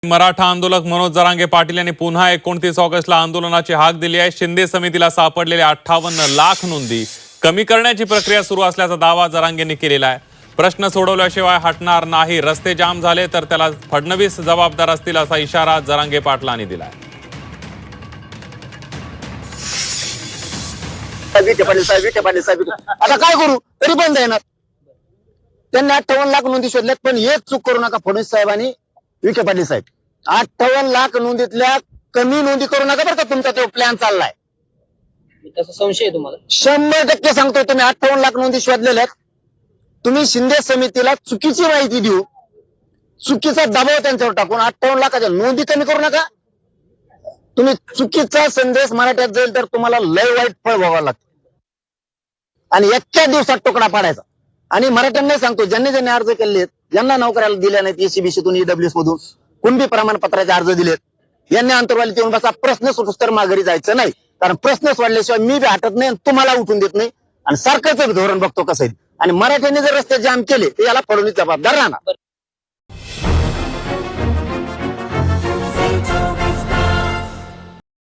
मराठा आंदोलक मनोज जरांगे पाटील यांनी पुन्हा 29 ऑगस्टला आंदोलनाची हाक दिली आहे। शिंदे समितीला सापडलेल्या 58 लाख नोंदी कमी करण्याची प्रक्रिया सुरू असल्याचा दावा जरांगेंनी केलेला आहे। प्रश्न सोडवल्याशिवाय हटणार नाही, रस्ते जाम झाले तर त्याला फडणवीस जबाबदार असतील असा इशारा जरांगे पाटलांनी दिलाय। आता काय करू, तरी बंद येणार। त्यांनी 58 लाख नोंदी शोधल्यात, पण एक चूक करू नका फडणवीस साहेबांनी, विखे पाटील साहेब, 58 लाख नोंदीतल्या कमी नोंदी करू नका बरं का। तुमचा तो प्लॅन चाललाय, त्याचा संशय आहे तुम्हाला? 100% सांगतो। तुम्ही 58 लाख नोंदी शोधलेल्या आहेत, तुम्ही शिंदे समितीला चुकीची माहिती देऊ, चुकीचा दबाव त्यांच्यावर टाकून 58 लाखाच्या नोंदी कमी करू नका। तुम्ही चुकीचा संदेश मराठ्यात जाईल तर तुम्हाला लय वाईट फळ भोगावं लागतं, आणि एका दिवसात तुकडा पाडायचा। आणि मराठ्यांना सांगतो, ज्यांनी ज्यांनी अर्ज केलेत, ज्यांना नोकऱ्याला दिल्या नाहीत, एसीबीसीतून, ईडब्ल्यूएस मधून, कुणबी प्रमाणपत्राचे अर्ज दिलेत, यांनी अंतर्वालीत येऊन बसा। प्रश्न सुटूस तर माघारी जायचं नाही, कारण प्रश्न सोडल्याशिवाय मी बी हटत नाही, तुम्हाला उठून देत नाही, आणि सरकारचं धोरण बघतो कसं आहे। आणि मराठ्यांनी जर रस्ते जाम केले तर याला फडणवीस जबाबदार राहणार।